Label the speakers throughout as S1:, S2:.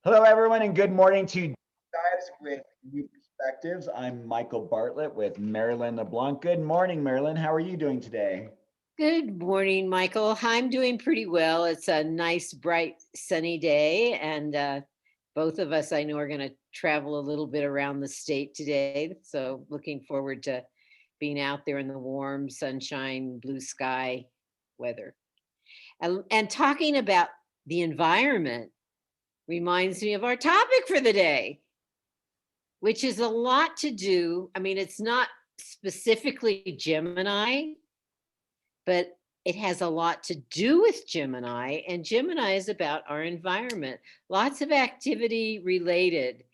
S1: Hello, everyone, and good morning to you guys with New Perspectives. I'm Michael Bartlett with Merrylin LeBlanc. Good morning, Merrylin. How are you doing today?
S2: Good morning, Michael. I'm doing pretty well. It's a nice, bright, sunny day, and both of us, I know, are going to travel a little bit around the state today. So, looking forward to being out there in the warm sunshine, blue sky weather. And talking about the environment reminds me of our topic for the day, which is a lot to do. I mean, it's not specifically Gemini, but it has a lot to do with Gemini, and Gemini is about our environment. Lots of activity related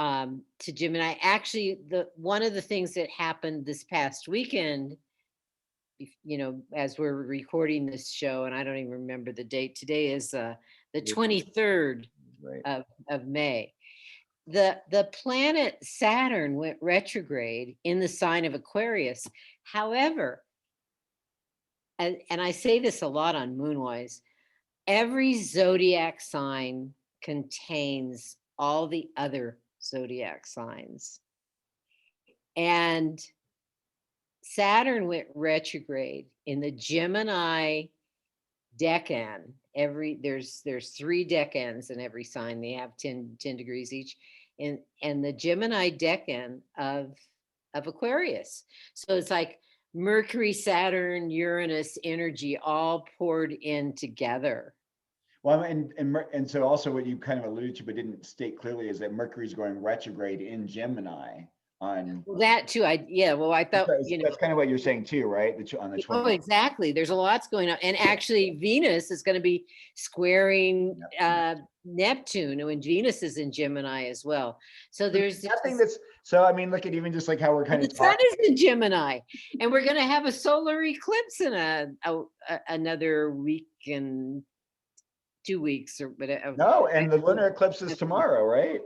S2: to Gemini. Actually, the one of the things that happened this past weekend, as we're recording this show, and I don't even remember the date. Today is the 23rd
S1: Right.
S2: of May. The planet Saturn went retrograde in the sign of Aquarius. However, and I say this a lot on Moonwise, every zodiac sign contains all the other zodiac signs. And Saturn went retrograde in the Gemini decan. There's three decans in every sign. They have 10 degrees each. And the Gemini decan of Aquarius. So it's like Mercury, Saturn, Uranus energy all poured in together.
S1: Well, and so also what you kind of alluded to but didn't state clearly is that Mercury's going retrograde in Gemini on.
S2: Well, that too, well, I thought,
S1: That's kind of what you're saying too, right? On the
S2: oh,
S1: 20th.
S2: exactly. There's a lot's going on. And actually, Venus is going to be squaring Neptune, and Venus is in Gemini as well. So there's
S1: nothing that's so. I mean, look at even just like how we're kind
S2: the
S1: of
S2: sun
S1: talking.
S2: is in Gemini, and we're going to have a solar eclipse in another week and 2 weeks or whatever.
S1: No, and the lunar eclipse is tomorrow, right?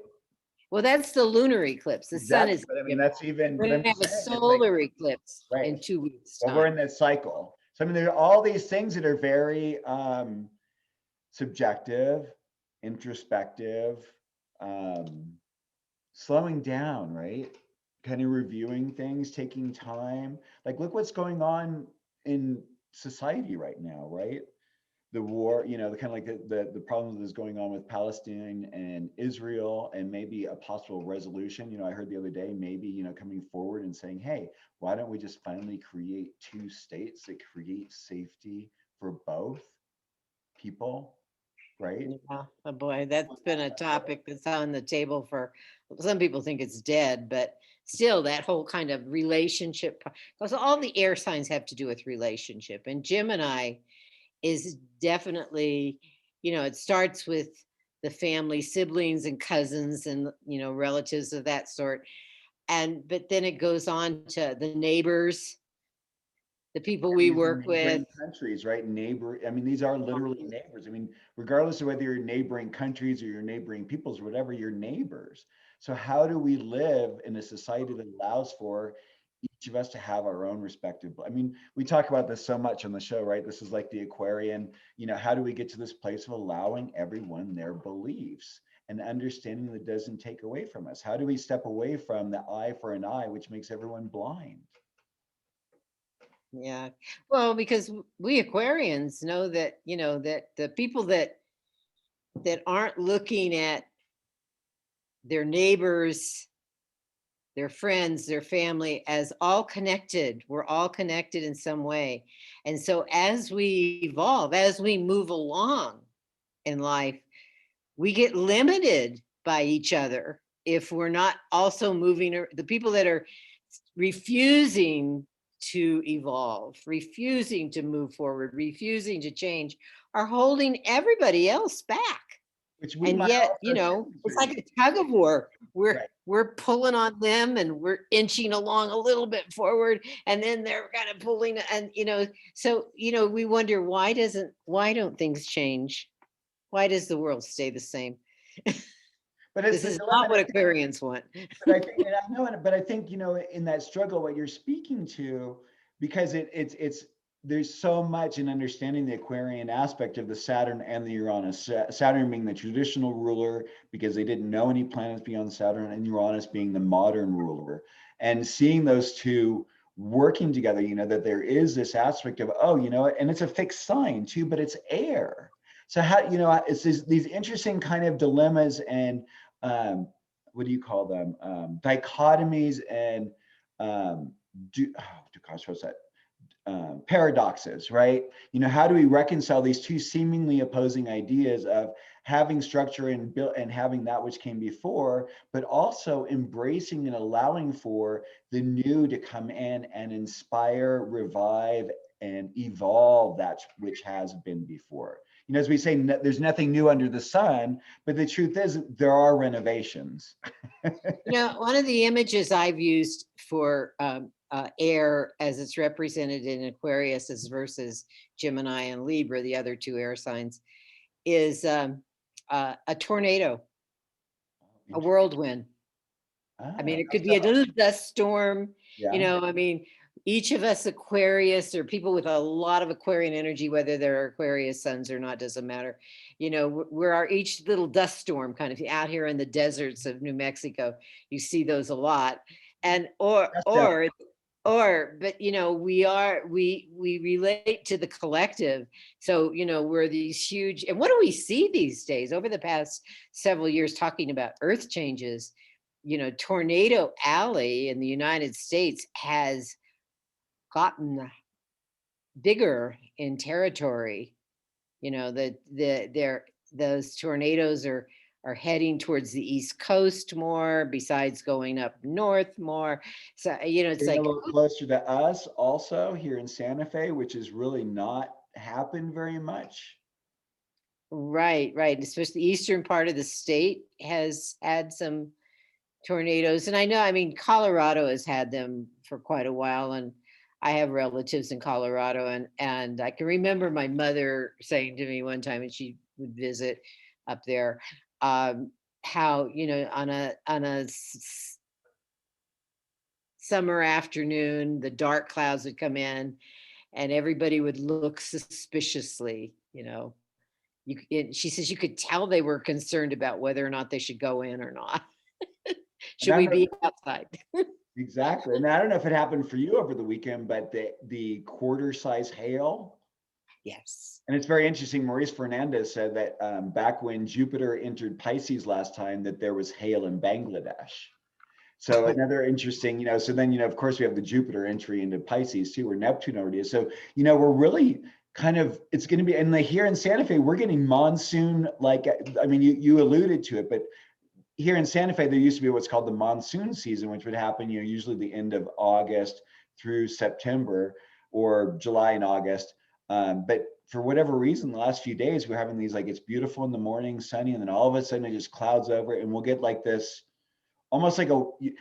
S2: Well, that's the lunar eclipse. The sun
S1: Exactly.
S2: is.
S1: But I mean, that's even.
S2: We're
S1: But
S2: going
S1: I'm
S2: to have
S1: just
S2: a
S1: saying, it's like
S2: solar eclipse
S1: right.
S2: in 2 weeks'
S1: Well, we're in
S2: time.
S1: that cycle. So I mean, there are all these things that are very subjective, introspective, um, slowing down, right? Kind of reviewing things, taking time. Like, look what's going on in society right now, right? The war, the kind of like the problems that's going on with Palestine and Israel, and maybe a possible resolution. I heard the other day, maybe, coming forward and saying, hey, why don't we just finally create two states that create safety for both people, right?
S2: Yeah, oh boy, that's been a topic that's on the table for some people think it's dead, but still that whole kind of relationship, because all the air signs have to do with relationship. And Gemini is definitely, it starts with the family, siblings and cousins and, relatives of that sort. But then it goes on to the neighbors, the people we
S1: These
S2: work with.
S1: neighboring countries, right? I mean, these are literally neighbors. I mean, regardless of whether you're neighboring countries or you're neighboring peoples or whatever, you're neighbors. So how do we live in a society that allows for each of us to have our own respective? I mean, we talk about this so much on the show, right? This is like the Aquarian, how do we get to this place of allowing everyone their beliefs and understanding that doesn't take away from us? How do we step away from the eye for an eye, which makes everyone blind?
S2: Yeah. Well, because we Aquarians know that, that the people that aren't looking at their neighbors, their friends, their family as all connected. We're all connected in some way. And so as we evolve, as we move along in life, we get limited by each other if we're not also moving. The people that are refusing to evolve, refusing to move forward, refusing to change, are holding everybody else back.
S1: Which we
S2: And
S1: might
S2: yet,
S1: also
S2: it's like a tug of war. We're
S1: right.
S2: we're pulling on them and we're inching along a little bit forward, and then they're kind of pulling, and so we wonder why don't things change? Why does the world stay the same?
S1: But it's
S2: This
S1: the
S2: is
S1: dilemma
S2: not what
S1: that,
S2: Aquarians want.
S1: but I think, and I know, but I think, in that struggle, what you're speaking to, because it's there's so much in understanding the Aquarian aspect of the Saturn and the Uranus. Saturn being the traditional ruler because they didn't know any planets beyond Saturn, and Uranus being the modern ruler. And seeing those two working together, that there is this aspect of, oh, and it's a fixed sign too, but it's air. So how, it's these interesting kind of dilemmas and what do you call them? Dichotomies and gosh, what's that? Paradoxes, right? How do we reconcile these two seemingly opposing ideas of having structure and built and having that which came before, but also embracing and allowing for the new to come in and inspire, revive, and evolve that which has been before. As we say, there's nothing new under the sun, but the truth is there are renovations.
S2: One of the images I've used for air as it's represented in Aquarius as versus Gemini and Libra, the other two air signs, is a tornado, a whirlwind. I mean, it could be a little dust storm,
S1: Yeah.
S2: I mean, each of us Aquarius or people with a lot of Aquarian energy, whether they're Aquarius suns or not, doesn't matter. We're our each little dust storm kind of out here in the deserts of New Mexico. You see those a lot. And but we relate to the collective. So, we're these huge, and what do we see these days over the past several years talking about earth changes? Tornado Alley in the United States has gotten bigger in territory. Those tornadoes are heading towards the East Coast more, besides going up north more. So, it's
S1: Getting a
S2: like,
S1: little closer to us also here in Santa Fe, which has really not happened very much.
S2: right, especially the eastern part of the state has had some tornadoes. And I mean, Colorado has had them for quite a while. And I have relatives in Colorado. And I can remember my mother saying to me one time, and she would visit up there, how, on a summer afternoon, the dark clouds would come in and everybody would look suspiciously, she says you could tell they were concerned about whether or not they should go in or not.
S1: And
S2: Should
S1: I
S2: we
S1: don't know,
S2: be outside?
S1: exactly. And I don't know if it happened for you over the weekend, but the quarter size hail.
S2: Yes.
S1: And it's very interesting. Maurice Fernandez said that back when Jupiter entered Pisces last time, that there was hail in Bangladesh. So another interesting, so then, of course we have the Jupiter entry into Pisces too, where Neptune already is. So, we're really kind of, it's going to be, and here in Santa Fe, we're getting monsoon, I mean, you alluded to it, but here in Santa Fe, there used to be what's called the monsoon season, which would happen, usually the end of August through September or July and August. But for whatever reason, the last few days, we're having these, it's beautiful in the morning, sunny, and then all of a sudden it just clouds over and we'll get this, almost it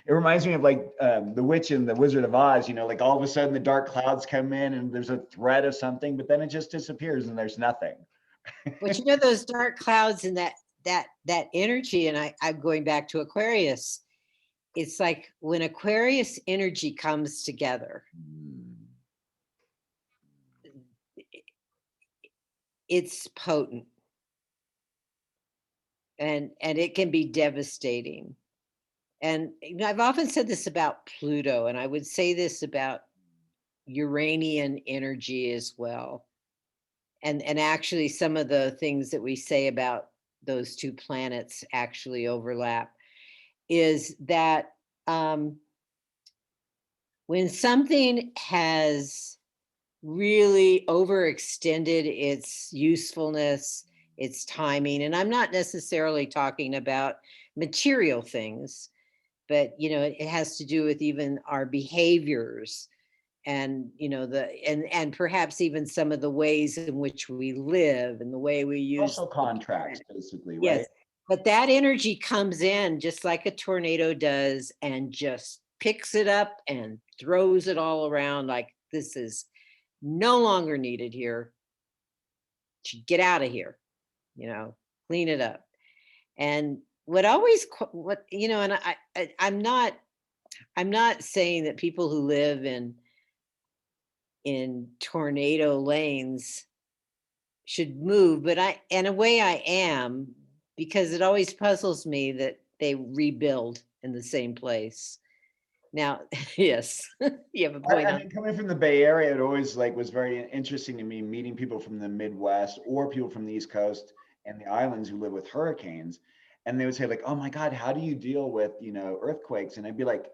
S1: reminds me of the Witch and the Wizard of Oz, all of a sudden the dark clouds come in and there's a threat of something, but then it just disappears and there's nothing.
S2: But those dark clouds and that energy, and I'm going back to Aquarius. It's like when Aquarius energy comes together, it's potent. And it can be devastating. And I've often said this about Pluto, and I would say this about Uranian energy as well. And actually some of the things that we say about those two planets actually overlap, is that when something has really overextended its usefulness, its timing, and I'm not necessarily talking about material things, but it has to do with even our behaviors and and perhaps even some of the ways in which we live and the way we use
S1: Social contracts, basically,
S2: yes,
S1: right?
S2: but that energy comes in just like a tornado does and just picks it up and throws it all around like this is no longer needed here. Get out of here, clean it up. And what always what and I'm not saying that people who live in in tornado lanes should move, but in a way I am, because it always puzzles me that they rebuild in the same place. Now, yes, you have a point
S1: I
S2: on.
S1: mean, coming from the Bay Area, it always like was very interesting to me meeting people from the Midwest or people from the East Coast and the islands who live with hurricanes. And they would say, like, oh my God, how do you deal with, earthquakes? And I'd be like,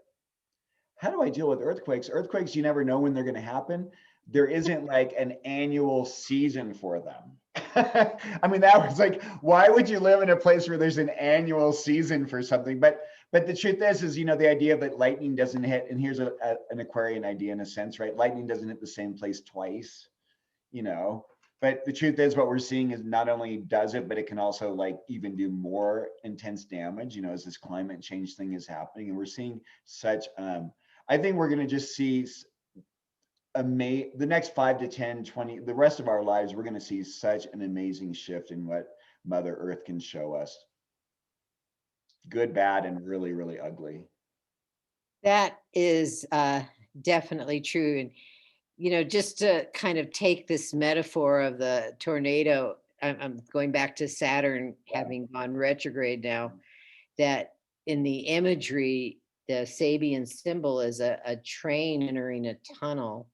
S1: how do I deal with earthquakes? Earthquakes, you never know when they're going to happen. There isn't like an annual season for them. I mean, that was like, why would you live in a place where there's an annual season for something? But the truth is, the idea that lightning doesn't hit, and here's an Aquarian idea in a sense, right? Lightning doesn't hit the same place twice, you know. But the truth is, what we're seeing is not only does it, but it can also like even do more intense damage, as this climate change thing is happening. And we're seeing such I think we're going to just see the next 5 to 10, 20, the rest of our lives, we're going to see such an amazing shift in what Mother Earth can show us. Good, bad, and really, really ugly.
S2: That is definitely true. And, just to kind of take this metaphor of the tornado, I'm going back to Saturn
S1: Yeah.
S2: having gone retrograde now, that in the imagery, the Sabian symbol is a train entering a tunnel.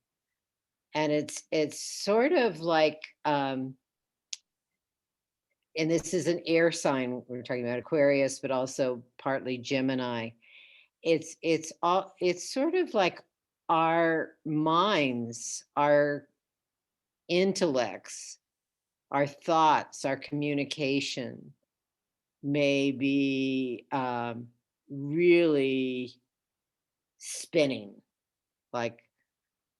S2: And it's sort of like, and this is an air sign, we're talking about Aquarius, but also partly Gemini. It's sort of like our minds, our intellects, our thoughts, our communication may be really spinning. Like,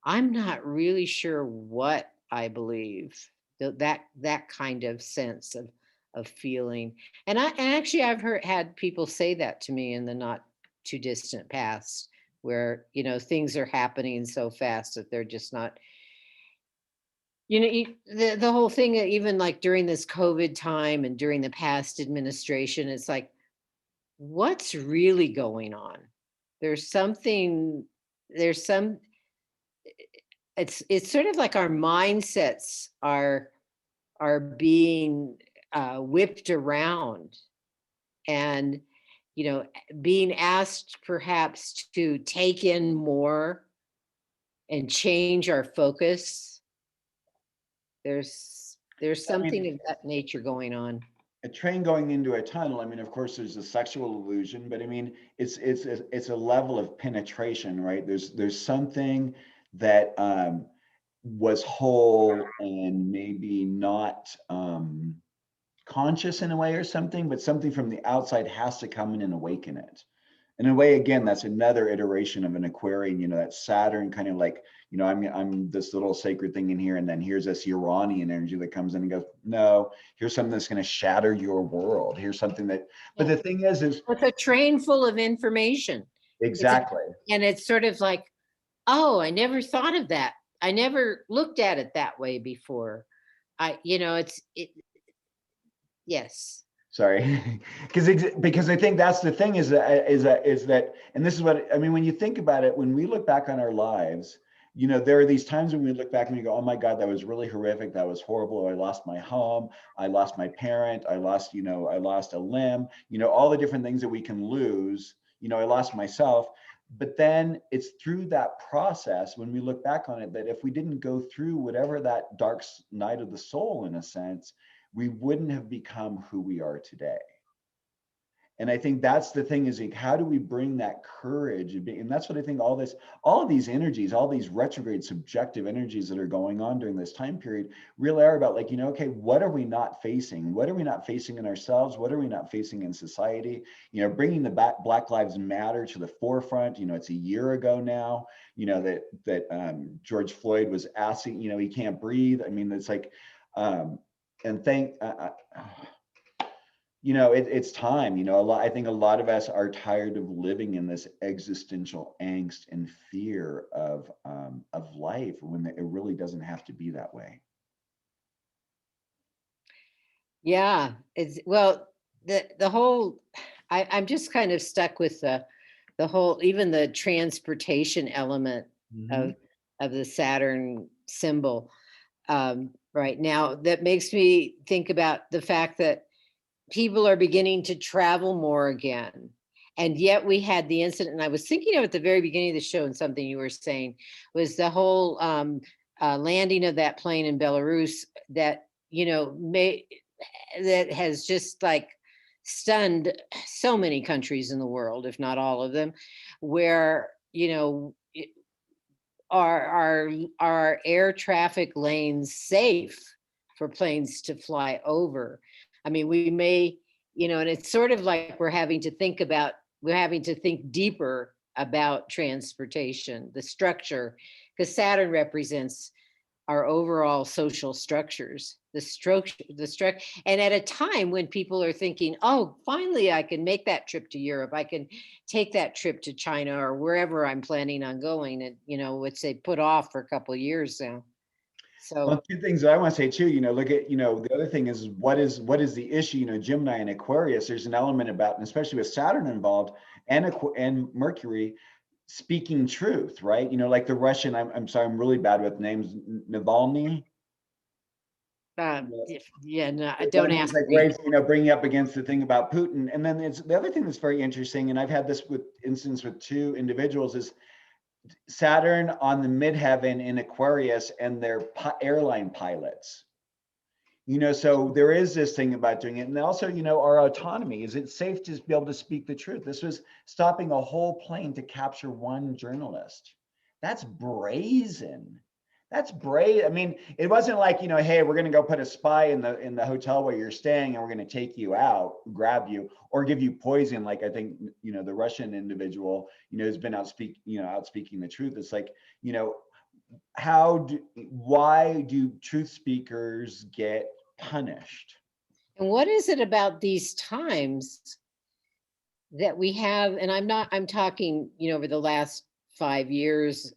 S2: I'm not really sure what I believe. That kind of sense of feeling. And actually I've had people say that to me in the not too distant past, where things are happening so fast that they're just not, the whole thing, even like during this COVID time and during the past administration, it's like, what's really going on? There's something, there's some, it's sort of like our mindsets are being whipped around, and being asked perhaps to take in more and change our focus. There's
S1: I mean,
S2: something of that nature going on.
S1: a train going into a tunnel, I mean, of course there's a sexual illusion, but I mean, it's a level of penetration, right? There's something that was whole and maybe not conscious in a way or something, but something from the outside has to come in and awaken it. In a way, again, that's another iteration of an Aquarian, that Saturn kind of like, I'm this little sacred thing in here, and then here's this Uranian energy that comes in and goes, no, here's something that's going to shatter your world. Here's something that, but the thing is
S2: It's a train full of information.
S1: exactly.
S2: And it's sort of like, oh, I never thought of that. I never looked at it that way before. Yes.
S1: Sorry, because I think that's the thing is that, and this is what I mean when you think about it. When we look back on our lives, there are these times when we look back and we go, "Oh my God, that was really horrific. That was horrible. I lost my home. I lost my parent. I lost a limb. All the different things that we can lose. I lost myself." But then it's through that process when we look back on it that if we didn't go through whatever that dark night of the soul, in a sense, we wouldn't have become who we are today. And I think that's the thing is like, how do we bring that courage? And that's what I think all of these energies, all these retrograde subjective energies that are going on during this time period really are about like, okay, what are we not facing? What are we not facing in ourselves? What are we not facing in society? Bringing the Black Lives Matter to the forefront. It's a year ago now, that George Floyd was asking, he can't breathe. I mean, it's like, and it's time. I think a lot of us are tired of living in this existential angst and fear of life when it really doesn't have to be that way.
S2: Yeah, well, the whole, I'm just kind of stuck with the whole, even the transportation element
S1: Mhm.
S2: of the Saturn symbol right now. That makes me think about the fact that people are beginning to travel more again. And yet we had the incident, and I was thinking of at the very beginning of the show, and something you were saying was the whole landing of that plane in Belarus that, that has just like stunned so many countries in the world, if not all of them, where, are air traffic lanes safe for planes to fly over? I mean, we may, and it's sort of like we're having to think deeper about transportation, the structure, because Saturn represents our overall social structures, and at a time when people are thinking, oh, finally I can make that trip to Europe, I can take that trip to China or wherever I'm planning on going, and which they put off for a couple of years now.
S1: Well,
S2: So
S1: two things that I want to say too, look at, the other thing is what is the issue, Gemini and Aquarius, there's an element about, and especially with Saturn involved and Mercury, speaking truth, right? Like the Russian, I'm sorry, I'm really bad with names, Navalny.
S2: yeah, no,
S1: The
S2: don't
S1: one who's
S2: ask
S1: like
S2: me.
S1: bringing up against the thing about Putin. And then it's the other thing that's very interesting, and I've had this instance with two individuals, is Saturn on the midheaven in Aquarius and their airline pilots. So there is this thing about doing it. And also, our autonomy. Is it safe to be able to speak the truth? This was stopping a whole plane to capture one journalist. That's brazen. That's brave. I mean, it wasn't like, hey, we're going to go put a spy in the hotel where you're staying and we're going to take you out, grab you, or give you poison. Like I think, the Russian individual, has been outspeaking the truth. It's like, why do truth speakers get punished?
S2: And what is it about these times that we have, and I'm talking, over the last 5 years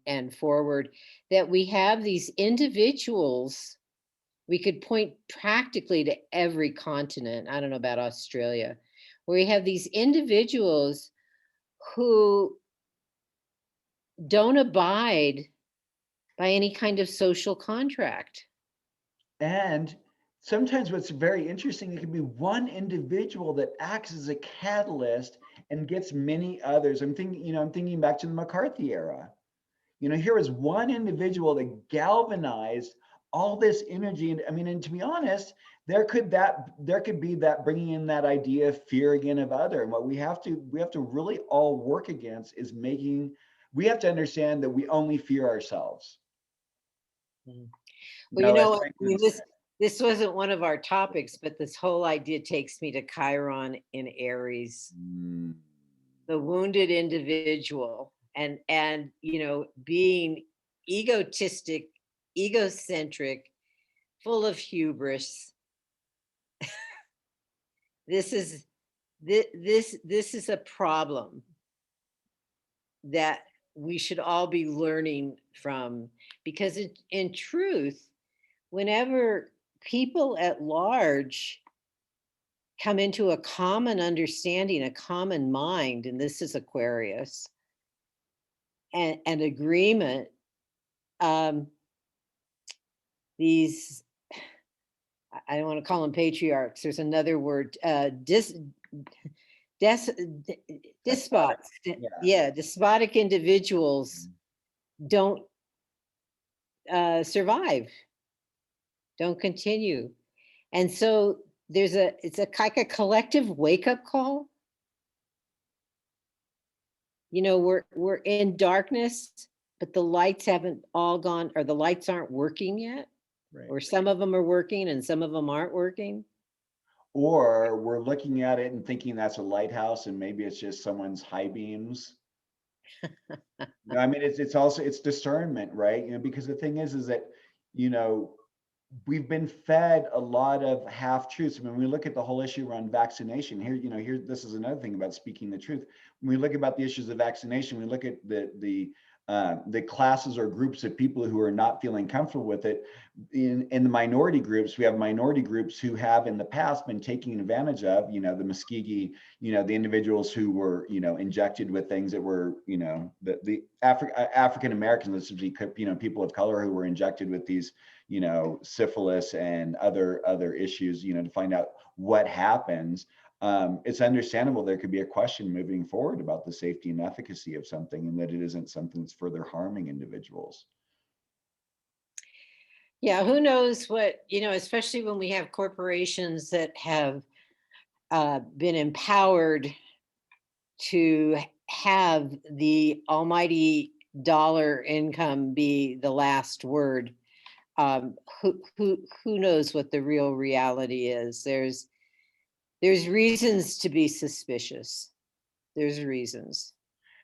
S2: and forward, that we have these individuals, we could point practically to every continent, I don't know about Australia, where we have these individuals who don't abide by any kind of social contract.
S1: And sometimes what's very interesting, it can be one individual that acts as a catalyst and gets many others. I'm thinking back to the McCarthy era. Here was one individual that galvanized all this energy. And I mean, and to be honest, there could be that bringing in that idea of fear again of other. And what we have to really all work against is we have to understand that we only fear ourselves.
S2: Well, this wasn't one of our topics, but this whole idea takes me to Chiron in Aries, the wounded individual, and being egotistic, egocentric, full of hubris. This is a problem that we should all be learning from, because in truth, whenever people at large come into a common understanding, a common mind, and this is Aquarius, and agreement, these, I don't want to call them patriarchs, there's another word, despots. Yeah, despotic individuals don't survive, don't continue. And so it's like a collective wake-up call. We're in darkness, but the lights haven't all gone, or the lights aren't working yet. Right. Or some of them are working and some of them aren't working.
S1: Or we're looking at it and thinking that's a lighthouse and maybe it's just someone's high beams. I mean, it's discernment, right? Because the thing is that, we've been fed a lot of half truths. I mean, when we look at the whole issue around vaccination here, this is another thing about speaking the truth. When we look about the issues of vaccination, we look at the the classes or groups of people who are not feeling comfortable with it. In the minority groups, we have minority groups who have in the past been taking advantage of, you know, the Muskegee, you know, the individuals who were, you know, injected with things that were, you know, the African Americans, this would be, you know, people of color who were injected with these, you know, syphilis and other issues, you know, to find out what happens. It's understandable there could be a question moving forward about the safety and efficacy of something, and that it isn't something that's further harming individuals.
S2: Yeah, who knows what, you know, especially when we have corporations that have been empowered to have the almighty dollar income be the last word. Who knows what the real reality is? There's reasons to be suspicious. There's reasons.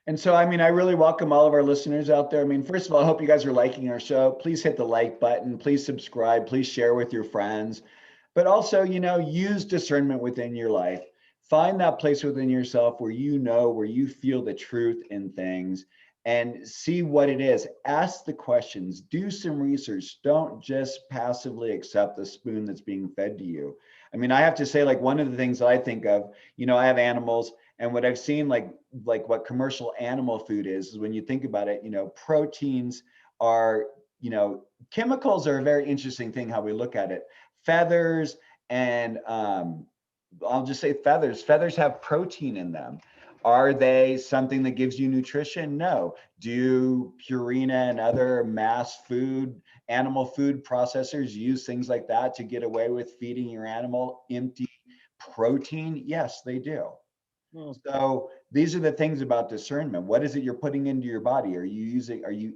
S1: And so, I mean, I really welcome all of our listeners out there. I mean, first of all, I hope you guys are liking our show. Please hit the like button. Please subscribe. Please share with your friends. But also, you know, use discernment within your life. Find that place within yourself where you know, where you feel the truth in things, and see what it is. Ask the questions. Do some research. Don't just passively accept the spoon that's being fed to you. I mean, I have to say, like, one of the things that I think of, you know, I have animals, and what I've seen, like what commercial animal food is when you think about it, you know, proteins are, you know, chemicals are a very interesting thing how we look at it. Feathers and I'll just say feathers. Feathers have protein in them. Are they something that gives you nutrition? No. Do Purina and other mass food, animal food processors use things like that to get away with feeding your animal empty protein? Yes, they do.
S2: Hmm.
S1: So these are the things about discernment. What is it you're putting into your body? Are you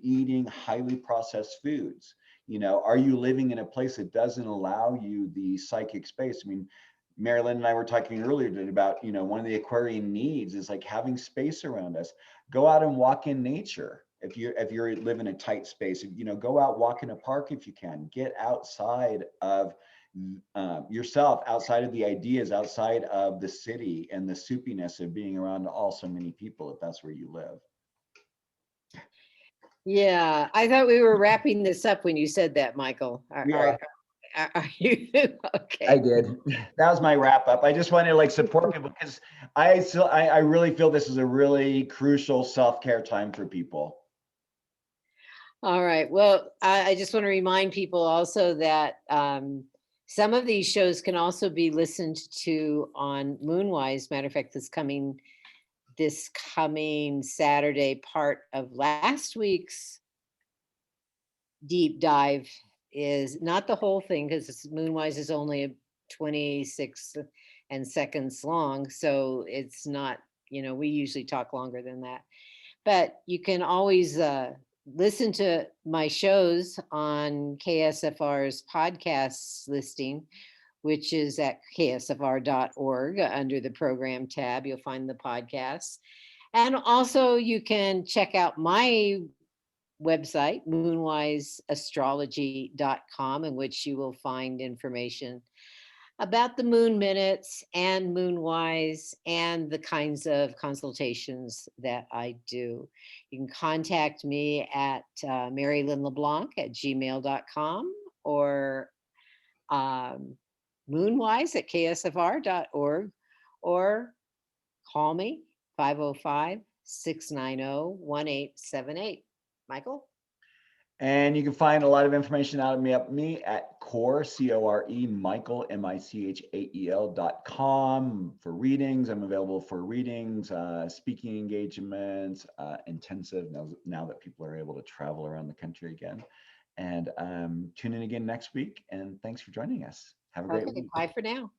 S1: eating highly processed foods? You know, are you living in a place that doesn't allow you the psychic space? I mean, Merrylin and I were talking earlier today about, you know, one of the Aquarian needs is like having space around us. Go out and walk in nature. If you're live in a tight space, you know, go out, walk in a park if you can. Get outside of yourself, outside of the ideas, outside of the city and the soupiness of being around all so many people, if that's where you live.
S2: Yeah, I thought we were wrapping this up when you said that, Michael.
S1: We are.
S2: Are you
S1: I
S2: okay?
S1: did. That was my wrap up. I just wanted to like support people because I really feel this is a really crucial self-care time for people.
S2: All right. Well, I just want to remind people also that some of these shows can also be listened to on Moonwise. Matter of fact, this coming Saturday, part of last week's deep dive is not the whole thing because Moonwise is only 26 and seconds long, so it's not. You know, we usually talk longer than that. But you can always listen to my shows on KSFR's podcasts listing, which is at ksfr.org under the program tab. You'll find the podcasts. And also, you can check out my website, moonwiseastrology.com, in which you will find information about the moon minutes and moonwise and the kinds of consultations that I do. You can contact me at Merrylin LeBlanc at gmail.com or moonwise at ksfr.org or call me 505-690-1878. Michael?
S1: And you can find a lot of information out of me at core, C-O-R-E, Michael, MICHAEL.com for readings. I'm available for readings, speaking engagements, intensive now that people are able to travel around the country again. And tune in again next week. And thanks for joining us. Have a great
S2: Okay,
S1: week.
S2: bye for now.